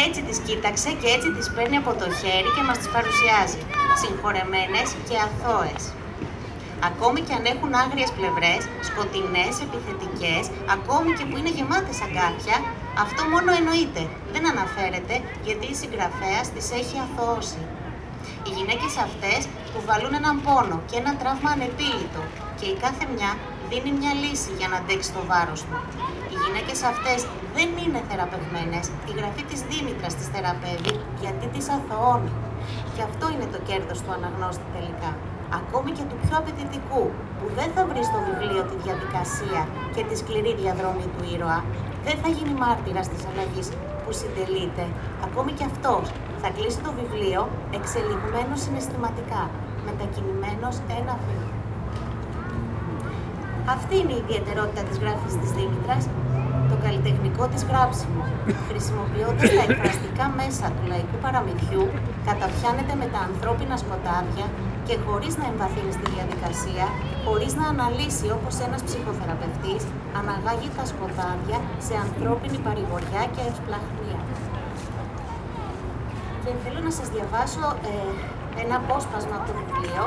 Έτσι τις κοίταξε και έτσι τις παίρνει από το χέρι και μας τις παρουσιάζει, συγχωρεμένες και αθώες. Ακόμη και αν έχουν άγριες πλευρές, σκοτεινές, επιθετικές, ακόμη και που είναι γεμάτες αγκάθια, αυτό μόνο εννοείται, δεν αναφέρεται γιατί η συγγραφέας τις έχει αθωώσει. Οι γυναίκες αυτές κουβαλούν έναν πόνο και ένα τραύμα ανεπίλητο και η κάθε μια δίνει μια λύση για να αντέξει το βάρος του. Οι γυναίκες αυτές δεν είναι θεραπευμένες, η γραφή της Δήμητρας τις θεραπεύει γιατί τις αθωώνει. Και αυτό είναι το κέρδος του αναγνώστη τελικά. Ακόμη και του πιο απαιτητικού, που δεν θα βρει στο βιβλίο τη διαδικασία και τη σκληρή διαδρομή του ήρωα, δεν θα γίνει μάρτυρας της αλλαγής που συντελείται. Ακόμη και αυτός θα κλείσει το βιβλίο εξελιγμένος συναισθηματικά, μετακινημένος ένα βήμα. Αυτή είναι η ιδιαιτερότητα της γράφης της Δήμητρας, το καλλιτεχνικό της γράψιμο. Χρησιμοποιώντας τα εκφραστικά μέσα του λαϊκού παραμυθιού, καταπιάνεται με τα ανθρώπινα σκοτάδια και χωρίς να εμβαθύνει στη διαδικασία, χωρίς να αναλύσει όπως ένας ψυχοθεραπευτής, αναγάγει τα σκοτάδια σε ανθρώπινη παρηγοριά και ευσπλαχνία. Και θέλω να σας διαβάσω ένα απόσπασμα από το βιβλίο.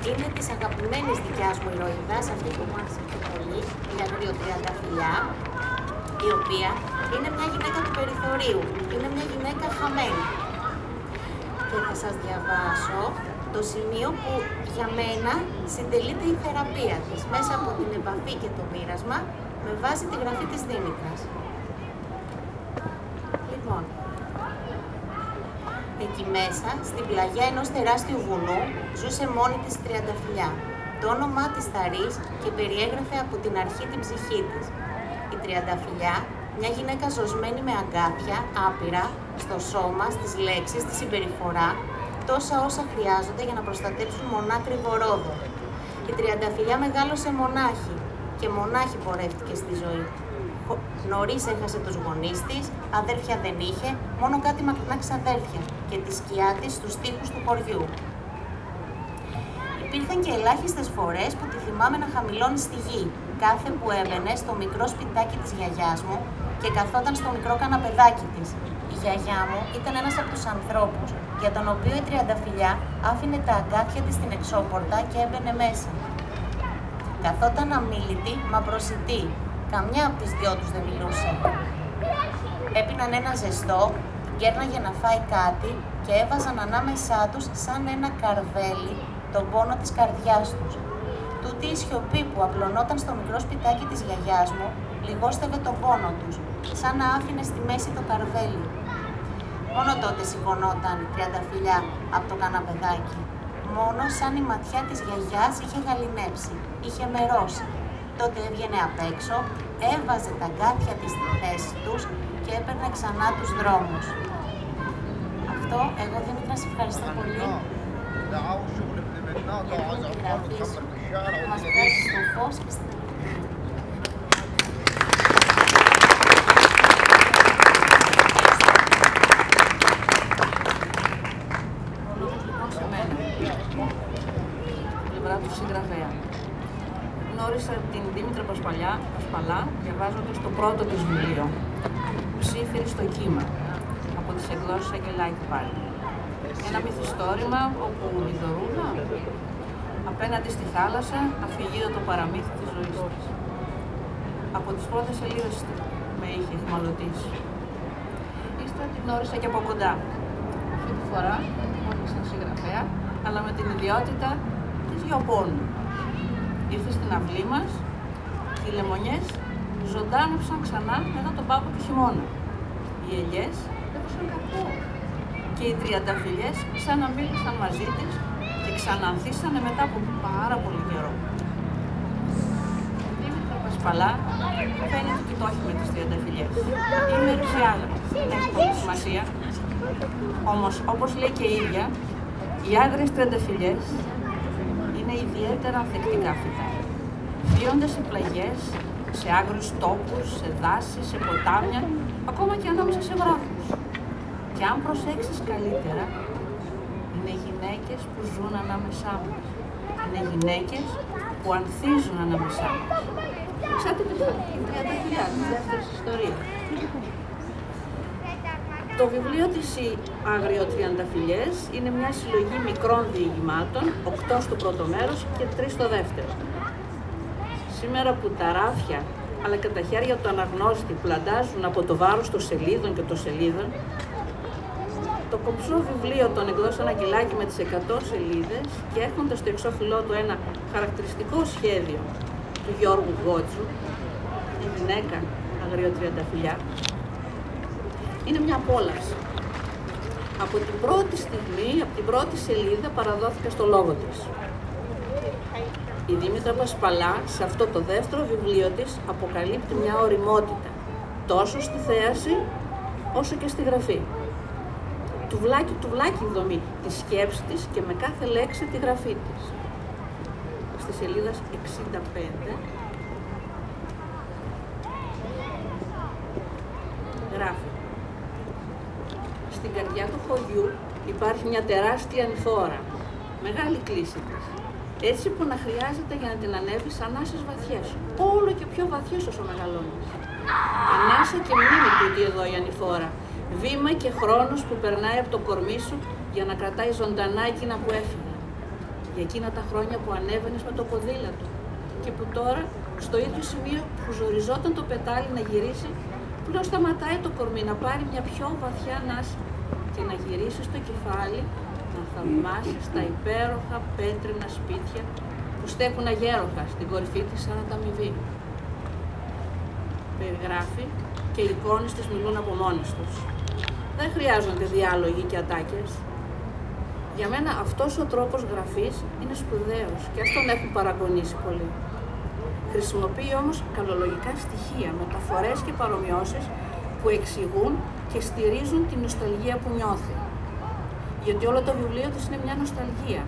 Είναι της αγαπημένης δικιάς μου ηρωίδας, αυτή που μου άρεσε πιο πολύ, η Αγριοτριανταφυλλιά, η οποία είναι μια γυναίκα του περιθωρίου, είναι μια γυναίκα χαμένη. Και θα σας διαβάσω το σημείο που για μένα συντελείται η θεραπεία της, μέσα από την επαφή και το μοίρασμα, με βάση τη γραφή της Δήμητρας. Λοιπόν, εκεί μέσα, στην πλαγιά ενός τεράστιου βουνού, ζούσε μόνη της η Τριανταφυλλιά. Το όνομά της Θαρής και περιέγραφε από την αρχή την ψυχή της. Η Τριανταφυλλιά, μια γυναίκα ζωσμένη με αγκάθια, άπειρα, στο σώμα, στις λέξεις, στη συμπεριφορά, τόσα όσα χρειάζονται για να προστατέψουν μονάκριβο ρόδο. Η Τριανταφυλλιά μεγάλωσε μονάχη και μονάχη πορεύτηκε στη ζωή. Νωρίς έχασε τους γονείς της, αδέρφια δεν είχε, μόνο κάτι μακρινά ξαδέρφια και τη σκιά της στους τοίχους του χωριού. Υπήρχαν και ελάχιστες φορές που τη θυμάμαι να χαμηλώνει στη γη, κάθε που έμενε στο μικρό σπιτάκι της γιαγιάς μου και καθόταν στο μικρό καναπεδάκι της. Η γιαγιά μου ήταν ένας από τους ανθρώπους για τον οποίο η Τριανταφυλλιά άφηνε τα αγκάθια της στην εξώπορτα και έμπαινε μέσα. Καθόταν αμίλητη, μα προσιτή. Καμιά από τις δυο τους δεν μιλούσε. Έπιναν ένα ζεστό, την κέρναγε να φάει κάτι και έβαζαν ανάμεσά τους σαν ένα καρβέλι τον πόνο της καρδιάς τους. Τούτη η σιωπή που απλωνόταν στο μικρό σπιτάκι της γιαγιάς μου λιγόστευε τον πόνο τους, σαν να άφηνε στη μέση το καρβέλι. Μόνο τότε σηκωνόταν η Τριανταφυλλιά από το καναπεδάκι. Μόνο σαν η ματιά της γιαγιάς είχε γαληνέψει, είχε μερώσει. Τότε έβγαινε απ' έξω, έβαζε τα αγκάθια της στη θέση τους και έπαιρνε ξανά τους δρόμους. Αυτό, εγώ Δήμητρα, σε ευχαριστώ πολύ για την γραφή σου, που μας βγάζει στο φως και στην πλευρά του συγγραφέα. Γνώρισα την Δήμητρα Πασπαλά διαβάζοντας το πρώτο της βιβλίο, «Ψήφιρη στο κύμα», από τις εκδόσεις Αγγελάκη πάλι. Ένα μυθιστόρημα όπου η Δωρούλα, απέναντι στη θάλασσα, αφηγείται το παραμύθι της ζωής της. Από τις πρώτες σελίδες με είχε εχμαλωτήσει. Ύστερα την γνώρισα και από κοντά. Αυτή τη φορά, όχι σαν συγγραφέα, αλλά με την ιδιότητα της γεωπόνου. Ήρθε στην αυλή μας και οι λεμονιές ζωντάνευσαν ξανά μετά τον πάγο του χειμώνα. Οι ελιές έδωσαν κακό και οι τριανταφυλλιές ξαναμίλησαν μαζί της και ξανανθίσανε μετά από πάρα πολύ καιρό. Η Δήμητρα Πασπαλά φαίνεται ότι το έχει με τις τριανταφυλλιές. Είναι ρουσιάγρα, δεν έχει πολύ σημασία. Όμως, όπως λέει και η ίδια, οι άγριες τριανταφυλλιές είναι ιδιαίτερα ανθεκτικά φυτά. Βίονται σε πλαγιές, σε άγριους τόπους, σε δάση, σε ποτάμια, ακόμα και ανάμεσα σε βράχους. Και αν προσέξεις καλύτερα, είναι γυναίκες που ζουν ανάμεσά μας. Είναι γυναίκες που ανθίζουν ανάμεσά μας. Ξέρετε τι θα είναι η τριανταφυλλιά της δεύτερης ιστορίας. Το βιβλίο της «Οι Αγριοτριανταφυλλιές» είναι μια συλλογή μικρών διηγημάτων, 8 στο πρώτο μέρος και 3 στο δεύτερο. Σήμερα που τα ράφια αλλά και τα χέρια του αναγνώστη πλαντάζουν από το βάρος των σελίδων και των σελίδων, το κομψό βιβλίο των εκδόσεων Αγγελάκη με τις 100 σελίδες και έχοντας στο εξώφυλλό του ένα χαρακτηριστικό σχέδιο του Γιώργου Γκότσου, η γυναίκα αγριοτριανταφυλλιά, είναι μια απόλαυση. Από την πρώτη στιγμή, από την πρώτη σελίδα παραδόθηκα στο λόγο της. Η Δήμητρα Πασπαλά σε αυτό το δεύτερο βιβλίο της αποκαλύπτει μια ωριμότητα, τόσο στη θέαση όσο και στη γραφή. Τουβλάκι δομή τη σκέψη της και με κάθε λέξη τη γραφή της. Στη σελίδα 65 γράφει: στην καρδιά του χωριού υπάρχει μια τεράστια ανηφόρα, μεγάλη κλίση της, έτσι που να χρειάζεται για να την ανέβεις ανάσες βαθιές, όλο και πιο βαθιές όσο μεγαλώνεις. Ανάσα και μνήμη τούτη εδώ η ανηφόρα, βήμα και χρόνος που περνάει από το κορμί σου για να κρατάει ζωντανά εκείνα που έφυγαν. Για εκείνα τα χρόνια που ανέβαινες με το ποδήλατο και που τώρα, στο ίδιο σημείο που ζοριζόταν το πετάλι να γυρίσει, πλέον σταματάει το κορμί να πάρει μια πιο βαθιά ανάσα και να γυρίσει στο κεφάλι, να θαυμάσεις τα υπέροχα πέτρινα σπίτια που στέκουν αγέροχα στην κορυφή της σαν ανταμοιβή. Περιγράφει και οι εικόνες της μιλούν από μόνες τους. Δεν χρειάζονται διάλογοι και ατάκες. Για μένα αυτός ο τρόπος γραφής είναι σπουδαίος και ας τον έχουν παραγωνίσει πολύ. Χρησιμοποιεί όμως καλολογικά στοιχεία, μεταφορές και παρομοιώσεις που εξηγούν και στηρίζουν την νοσταλγία που νιώθει. Γιατί όλο το βιβλίο της είναι μια νοσταλγία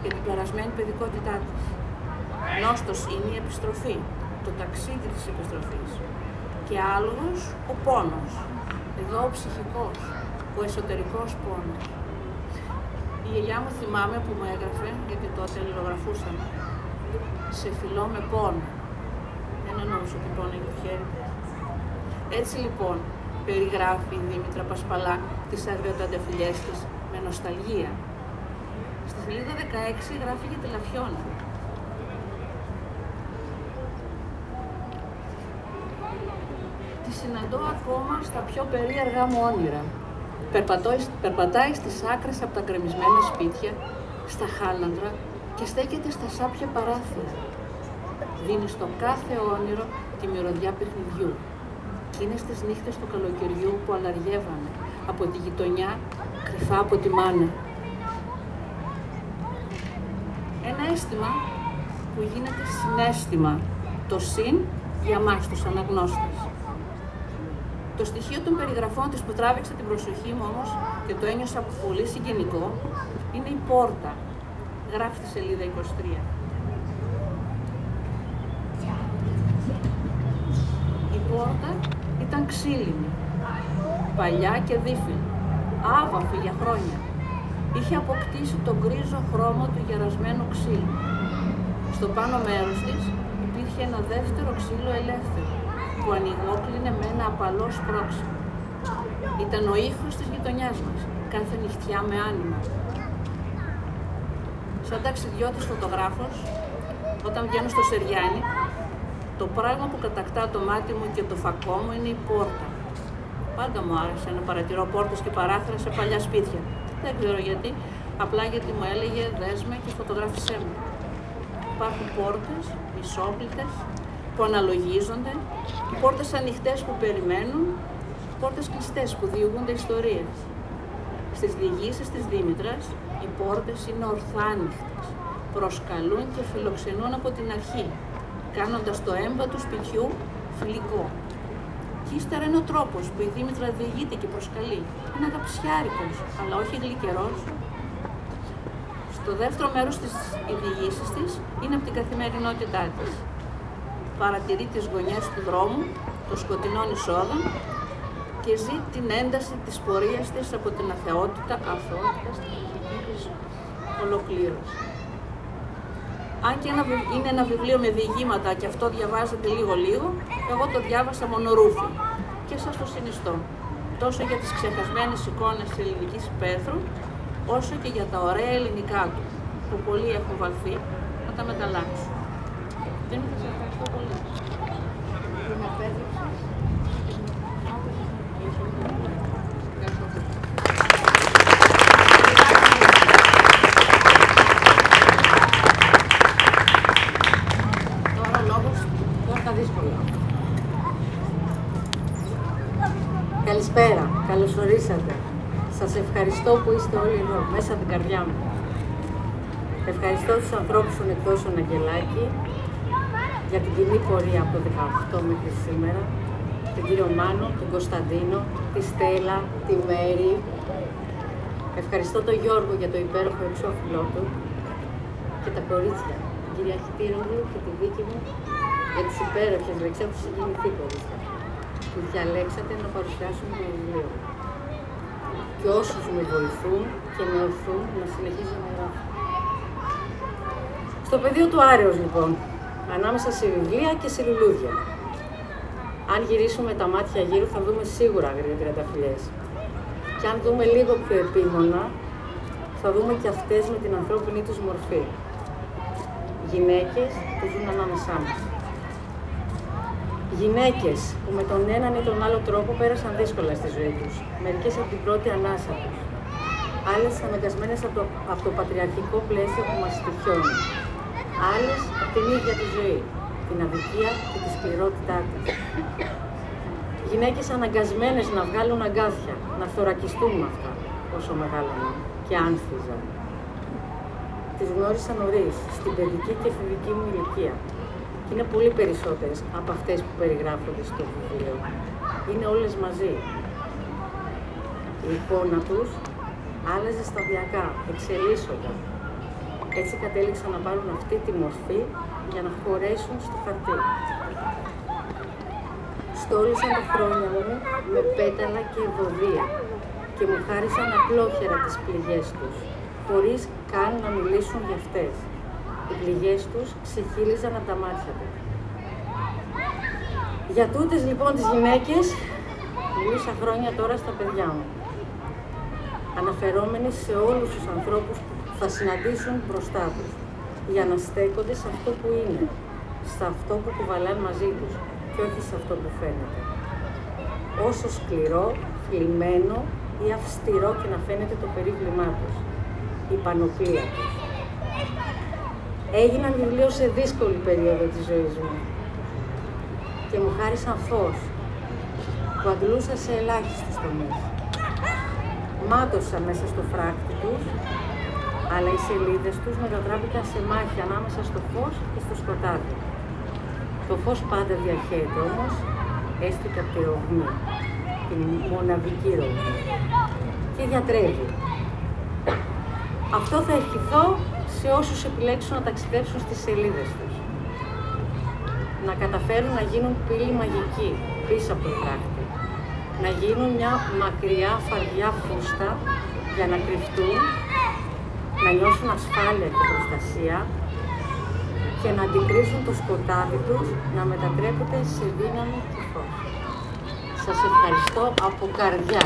για την περασμένη παιδικότητά της. Νόστος είναι η επιστροφή, το ταξίδι της επιστροφής. Και άλογος ο πόνος, εδώ ο ψυχικός, ο εσωτερικός πόνος. Η γιαγιά μου θυμάμαι που μου έγραφε, γιατί τότε αλληλογραφούσαμε, σε φιλώ με πόνο. Δεν εννοούσε ότι πόνο είναι το χέρι. Έτσι λοιπόν περιγράφει η Δήμητρα Πασπαλά τις αγριοτριανταφυλλιές της με νοσταλγία. Στη σελίδα 16 γράφει για τη Λαφιώνα. Τη συναντώ ακόμα στα πιο περίεργα μου όνειρα. Περπατάει στις άκρες από τα γκρεμισμένα σπίτια, στα χάλανδρα και στέκεται στα σάπια παράθυρα. Δίνει στο κάθε όνειρο τη μυρωδιά παιχνιδιού. Εκείνες τις νύχτες του καλοκαιριού που αλαργεύανε από τη γειτονιά, κρυφά από τη μάνα. Ένα αίσθημα που γίνεται συναίσθημα, το συν για μας τους αναγνώστες. Το στοιχείο των περιγραφών της που τράβηξε την προσοχή μου όμως και το ένιωσα πολύ συγγενικό είναι η πόρτα. Γράφει στη σελίδα 23. Η πόρτα ήταν ξύλινη, παλιά και δίφυλη, άβαφη για χρόνια. Είχε αποκτήσει τον γκρίζο χρώμα του γερασμένου ξύλου. Στο πάνω μέρος της υπήρχε ένα δεύτερο ξύλο ελεύθερο, που ανοιγόκλεινε με ένα απαλό σπρώξιμο. Ήταν ο ήχος της γειτονιάς μας, κάθε νυχτιά με άνοιγμα. Σαν ταξιδιώτης φωτογράφος, όταν βγαίνω στο Σεριάνι, το πράγμα που κατακτά το μάτι μου και το φακό μου είναι η πόρτα. Πάντα μου άρεσε να παρατηρώ πόρτες και παράθυρα σε παλιά σπίτια. Δεν ξέρω γιατί, απλά γιατί μου έλεγε δέσμε και φωτογράφησέ μου. Υπάρχουν πόρτες, μισόπλητες, που αναλογίζονται, πόρτες ανοιχτές που περιμένουν, πόρτες κλειστές που διηγούνται ιστορίες. Στις διηγήσεις της Δήμητρας, οι πόρτες είναι ορθάνυχτες, προσκαλούν και φιλοξενούν από την αρχή, κάνοντας το έμβα του σπιτιού φιλικό. Και ύστερα είναι ο τρόπος που η Δήμητρα διηγείται και προσκαλεί. Είναι αγαπησιάρικος, αλλά όχι γλυκερός. Στο δεύτερο μέρος της διηγήσεις της είναι από την καθημερινότητά της. Παρατηρεί τις γωνιές του δρόμου, των σκοτεινών εισόδων και ζει την ένταση της πορείας της από την αθεότητα στην ολοκλήρωση. Αν και είναι ένα βιβλίο με διηγήματα και αυτό διαβάζεται λίγο-λίγο, εγώ το διάβασα μονορούφι και σας το συνιστώ. τόσο για τις ξεχασμένες εικόνες της ελληνικής υπαίθρου, όσο και για τα ωραία ελληνικά του, που πολλοί έχουν βαλθεί να τα μεταλλάξουν. Δήμη, σας ευχαριστώ πολύ. Τώρα ο λόγος για τα δύσκολα. Καλησπέρα, καλώς ορίσατε. Σας ευχαριστώ που είστε όλοι εδώ, μέσα από την καρδιά μου. Ευχαριστώ τους ανθρώπους των εκδόσεων Αγγελάκη για την κοινή πορεία από το 18 μέχρι σήμερα, τον κύριο Μάνο, τον Κωνσταντίνο, τη Στέλλα, τη Μέρη. Ευχαριστώ τον Γιώργο για το υπέροχο εξώφυλλό του και τα κορίτσια, την κυρία Χιτήρογλου και τη Βίκη μου για τις υπέροχες λεξιότητες συγκινηθεί κορίτσια που διαλέξατε να παρουσιάσουν το βιβλίο. Και όσους με βοηθούν και με οθούν να συνεχίζω να γράφω. Στο πεδίο του Άρεως, λοιπόν, ανάμεσα σε βιβλία και σε λουλούδια. Αν γυρίσουμε τα μάτια γύρω, θα δούμε σίγουρα αγριοτριανταφυλλιές. Και αν δούμε λίγο πιο επίμονα, θα δούμε και αυτές με την ανθρώπινη τους μορφή. Γυναίκες που ζουν ανάμεσά μας. Γυναίκες που με τον έναν ή τον άλλο τρόπο πέρασαν δύσκολα στη ζωή τους, μερικές από την πρώτη ανάσα τους, άλλες αναγκασμένες από το πατριαρχικό πλαίσιο που μας στοιχιώνει, άλλες από την ίδια τη ζωή, την αδικία και τη σκληρότητά της. Γυναίκες αναγκασμένες να βγάλουν αγκάθια, να θωρακιστούν με αυτά όσο μεγάλωναν και άνθιζαν. Τις γνώρισα νωρίς, στην παιδική και εφηβική μου ηλικία. Και είναι πολύ περισσότερες από αυτές που περιγράφονται στο βιβλίο. Είναι όλες μαζί. Η εικόνα τους άλλαζε σταδιακά, εξελίσσονταν. Έτσι κατέληξαν να πάρουν αυτή τη μορφή για να χωρέσουν στο χαρτί. Στόλισαν τα χρόνια μου με πέταλα και ευωδία και μου χάρισαν απλόχερα τις πληγές τους, χωρίς καν να μιλήσουν για αυτές. Οι πληγές τους ξεχύλιζαν από τα μάτια του. Για τούτες λοιπόν τις γυναίκες μιλούσα χρόνια τώρα στα παιδιά μου, αναφερόμενοι σε όλους τους ανθρώπους που θα συναντήσουν μπροστά τους, για να στέκονται σε αυτό που είναι, σε αυτό που κουβαλάνε μαζί τους και όχι σε αυτό που φαίνεται. Όσο σκληρό, θλιμμένο ή αυστηρό και να φαίνεται το περίβλημά τους, η πανοπλία τους. Έγιναν βιβλίο σε δύσκολη περίοδο της ζωής μου και μου χάρισαν φως που αντλούσα σε ελάχιστες τομείς. Μάτωσα μέσα στο φράχτη τους, αλλά οι σελίδες τους μετατράπηκαν σε μάχη ανάμεσα στο φως και στο σκοτάδι. Το φως πάντα διαχέεται όμως, έστω από τη ρογμή, την μοναδική ρογμή, και γιατρεύει. Αυτό θα ευχηθώ σε όσους επιλέξουν να ταξιδέψουν στις σελίδες τους. Να καταφέρουν να γίνουν πύλη μαγική πίσω από το φράχτη. Να γίνουν μια μακριά φαρδιά φούστα για να κρυφτούν, να νιώσουν ασφάλεια και προστασία και να αντικρίσουν το σκοτάδι τους να μετατρέπεται σε δύναμη και φως. Σας ευχαριστώ από καρδιά.